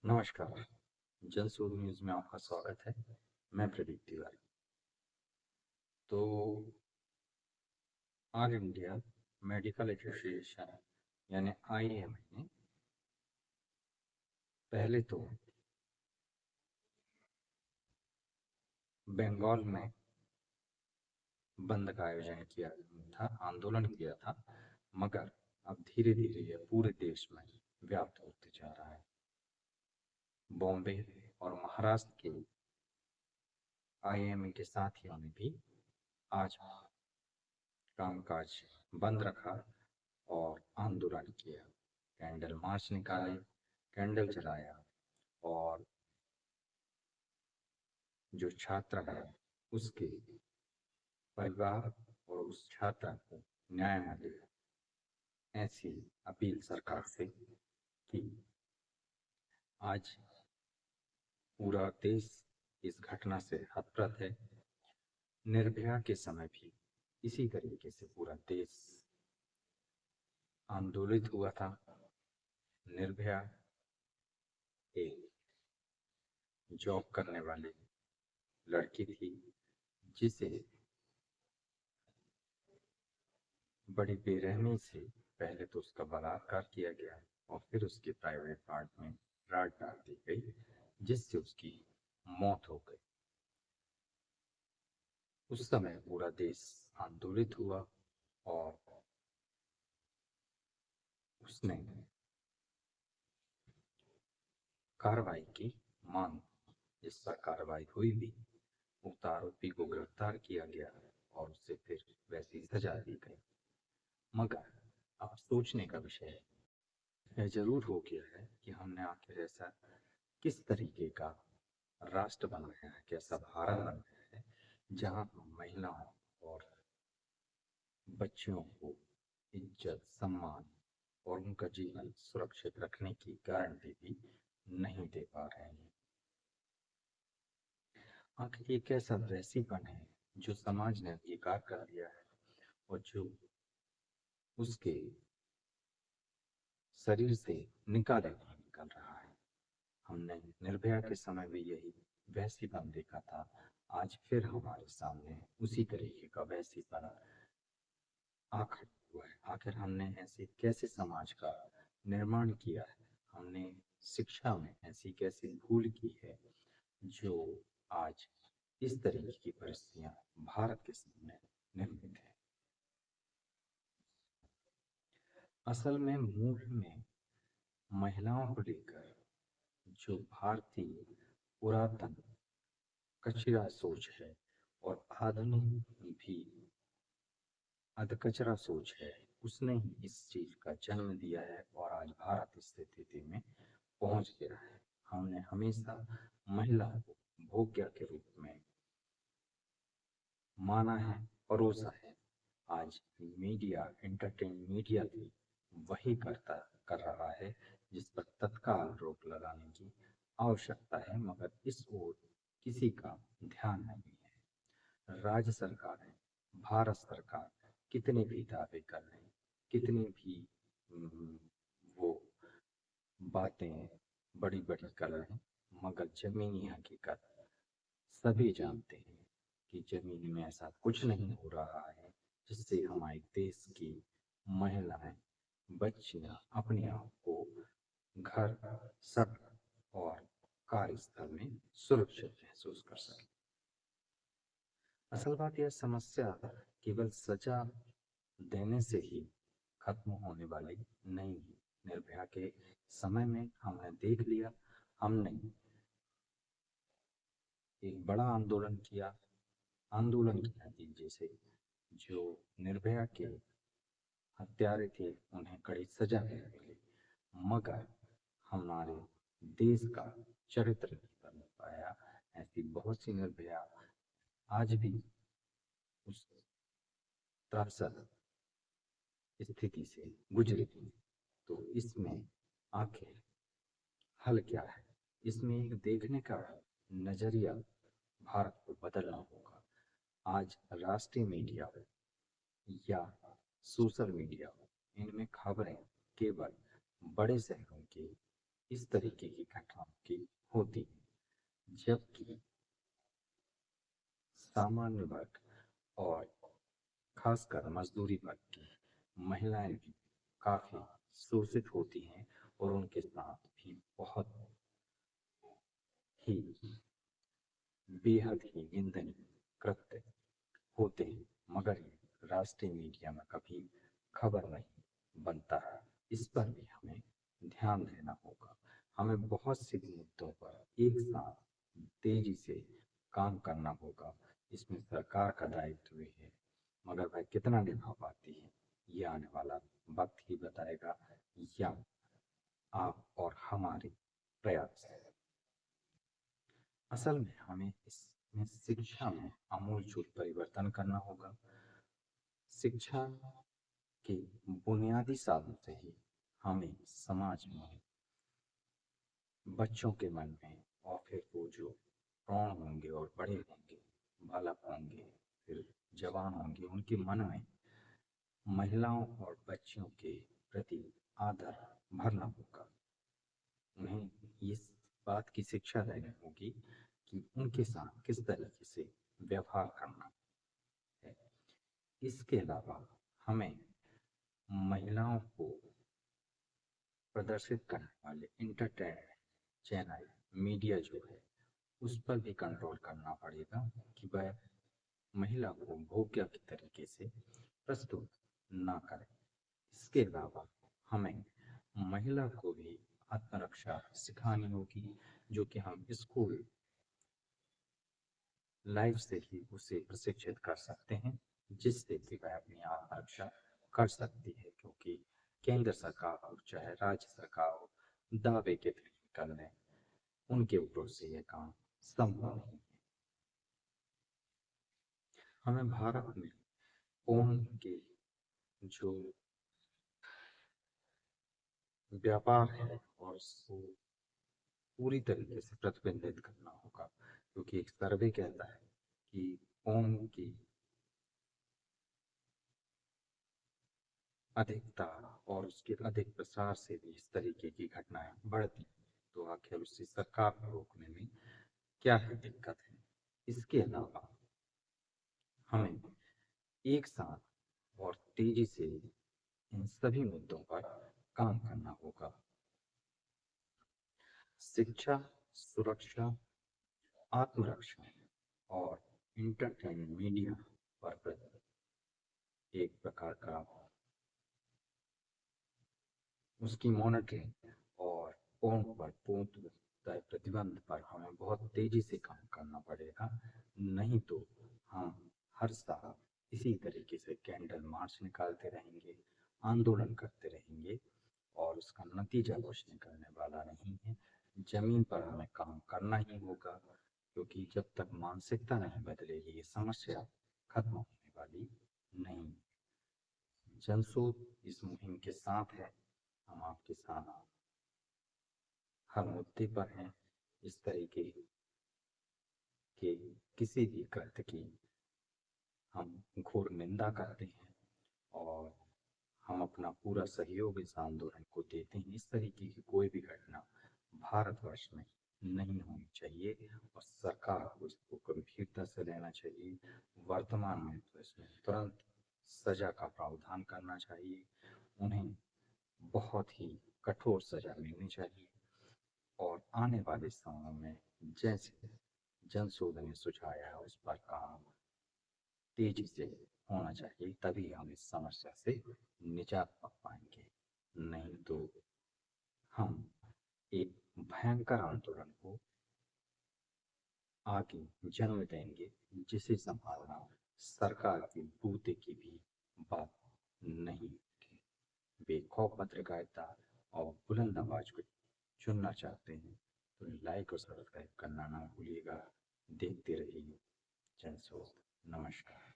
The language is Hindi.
नमस्कार। जन सूर्य न्यूज़ में आपका स्वागत है। मैं प्रदीप तिवारी। तो ऑल इंडिया मेडिकल एसोसिएशन यानी आईएमए ने पहले तो बंगाल में बंद का आयोजन किया था, आंदोलन किया था, मगर अब धीरे-धीरे यह पूरे देश में व्याप्त होते जा रहा है। बॉम्बे और महाराष्ट्र के आईएमए के साथियों ने भी आज कामकाज बंद रखा और आंदोलन किया। कैंडल मार्च निकाले, कैंडल जलाया और जो छात्र है उसके परिवार और उस छात्रा को न्याय मिले, ऐसी अपील सरकार से की। आज पूरा देश इस घटना से हतप्रभ है। निर्भया के समय भी इसी तरीके से पूरा देश आंदोलित हुआ था। निर्भया एक जॉब करने वाली लड़की थी जिसे बड़ी बेरहमी से पहले तो उसका बलात्कार किया गया और फिर उसके प्राइवेट पार्ट में रॉड डाल दी गई, जिससे उसकी मौत हो गई। उस समय पूरा देश आंदोलित हुआ और उसने कार्रवाई की मांग। इस पर कार्रवाई हुई भी, उक्त आरोपी को गिरफ्तार किया गया और उसे फिर वैसी सजा दी गई। मगर अब सोचने का विषय है, यह जरूर हो गया है कि हमने आखिर ऐसा किस तरीके का राष्ट्र बनाया है, कैसा भारत बनाया है, जहाँ महिलाओं और बच्चियों को इज्जत, सम्मान और उनका जीवन सुरक्षित रखने की गारंटी भी नहीं दे पा रहे हैं। आखिर ये कैसा वैसीपन है जो समाज ने अंगीकार कर लिया है और जो उसके शरीर से निकाले नहीं निकल रहा है। हमने निर्भया के समय भी यही वैसीपन देखा था, आज फिर हमारे सामने उसी तरीके का वैसीपन आखिर हुआ है। आखिर हमने ऐसे कैसे समाज का निर्माण किया है, हमने शिक्षा में ऐसी कैसी भूल की है जो आज इस तरीके की परिस्थितियां भारत के सामने निर्मित है। असल में मूल में महिलाओं को लेकर जो भारतीय पुरातन कचरा सोच है और आधुनिक भी अधकचरा सोच है, उसने ही इस चीज का जन्म दिया है और आज भारत इस स्थिति में पहुंच गया है। हमने हमेशा महिला को भोग्य के रूप में माना है, परोसा है। आज मीडिया, एंटरटेन मीडिया भी वही कर रहा है जिस पर तत्काल रोक लगाने की आवश्यकता है, मगर इस ओर किसी का ध्यान नहीं है। राज्य सरकार है, भारत सरकार कितने भी दावे कर रहे हैं, कितनी भी वो बातें बड़ी-बड़ी कर रहे हैं, मगर ज़मीनी हकीकत सभी जानते हैं कि ज़मीन में ऐसा कुछ नहीं हो रहा है जिससे हमारे देश की महिलाएं, बच्चियां अपने आप को घर, सड़क और कार्यस्थल में सुरक्षित महसूस कर सकें। असल बात यह समस्या केवल सजा देने से ही खत्म होने वाली नहीं है। निर्भया के समय में हमने देख लिया, हमने एक बड़ा आंदोलन किया। आंदोलन के नतीजे से जो निर्भया के हत्यारे थे उन्हें कड़ी सजा मिली, मगर हमारे देश का चरित्र नहीं बन पाया। ऐसी बहुत सी निर्भया आज भी उस त्रासद स्थिति से गुजरी थी। तो इसमें आखिर हल क्या है? इसमें एक देखने का नजरिया भारत को बदलना होगा। आज राष्ट्रीय मीडिया या सोशल मीडिया, इनमें खबरें केवल बड़े शहरों की इस तरीके की घटनाओं की होती है। जबकि सामान्य वर्ग और खासकर मजदूरी वर्ग की महिलाएं भी काफी शोषित होती हैं और उनके साथ भी बहुत ही बेहद ही निंदनीय कृत्य होते हैं, मगर ये राष्ट्रीय मीडिया में कभी खबर नहीं बनता है। इस पर भी हमें ध्यान देना होगा। हमें बहुत से मुद्दों पर एक साथ तेजी से काम करना होगा। इसमें सरकार का दायित्व भी है, मगर वह कितना निभा पाती है ये आने वाला वक्त ही बताएगा, या आप और हमारे प्रयास। असल में हमें इसमें शिक्षा में आमूलचूल परिवर्तन करना होगा। शिक्षा के बुनियादी साधन से ही हमें समाज में बच्चों के मन में, और फिर वो जो प्रौढ़ होंगे और बड़े होंगे, बालक होंगे, फिर जवान होंगे, उनके मन में महिलाओं और बच्चियों के प्रति आदर भरना होगा। उन्हें इस बात की शिक्षा देनी होगी कि उनके साथ किस तरीके से व्यवहार करना है। इसके अलावा हमें महिलाओं को प्रदर्शित करने वाले इंटरटेनमेंट चैनल, मीडिया जो है, उस पर भी कंट्रोल करना पड़ेगा कि वह महिला को भोग्य के तरीके से प्रस्तुत ना करें। इसके अलावा हमें महिला को भी आत्मरक्षा सिखानी होगी, जो कि हम स्कूल लाइफ से ही उसे प्रशिक्षित कर सकते हैं, जिससे कि वह अपनी आत्मरक्षा कर सकती है। क्योंकि केंद्र सरकार हो चाहे राज्य सरकार हो, दावे के कर लें, उनके ऊपर से यह काम संभव नहीं है। हमें भारत में फोन के जो व्यापार है और उसको पूरी तरीके से प्रतिबंधित करना होगा, क्योंकि एक सर्वे कहता है कि फोन की अधिकता और उसके अधिक प्रसार से भी इस तरीके की घटनाएं बढ़ती। तो आखिर उसे सरकार को रोकने में क्या है दिक्कत है। इसके अलावा हमें एक साथ और तेजी से इन सभी मुद्दों पर काम करना होगा। शिक्षा, सुरक्षा, आत्मरक्षा और इंटरटेनमेंट मीडिया पर एक प्रकार का उसकी मॉनिटरिंग और फोन पर पूर्ण प्रतिबंध पर हमें बहुत तेजी से काम करना पड़ेगा। नहीं तो हम हर साल इसी तरीके से कैंडल मार्च निकालते रहेंगे, आंदोलन करते रहेंगे, और उसका नतीजा कुछ निकलने वाला नहीं है। जमीन पर हमें काम करना ही होगा, क्योंकि जब तक मानसिकता नहीं बदलेगी ये समस्या खत्म होने वाली नहीं। जनशोध इस मुहिम के साथ है। हम आपके साथ हर मुद्दे पर हैं। इस तरीके के किसी भी कृत्य की हम घोर निंदा करते हैं और हम अपना पूरा सहयोग इस आंदोलन को देते हैं। इस तरीके की कोई भी घटना भारतवर्ष में नहीं होनी चाहिए और सरकार को इसको गंभीरता से लेना चाहिए। वर्तमान में तो इसमें तुरंत सजा का प्रावधान करना चाहिए। उन्हें बहुत ही कठोर सजा मिलनी चाहिए और आने वाले समय में जैसे जनशोध ने सुझाया है उस पर काम तेजी से होना चाहिए, तभी हम इस समस्या से निजात पा पाएंगे। नहीं तो हम एक भयंकर आंदोलन को आगे जन्म देंगे, जिसे संभालना सरकार की बूते की भी बात नहीं है। वे खौफ पत्रकारिता और बुलंद आवाज को चुनना चाहते हैं तो लाइक और सब्सक्राइब करना ना भूलिएगा। देखते रहिए जनशोध। नमस्कार।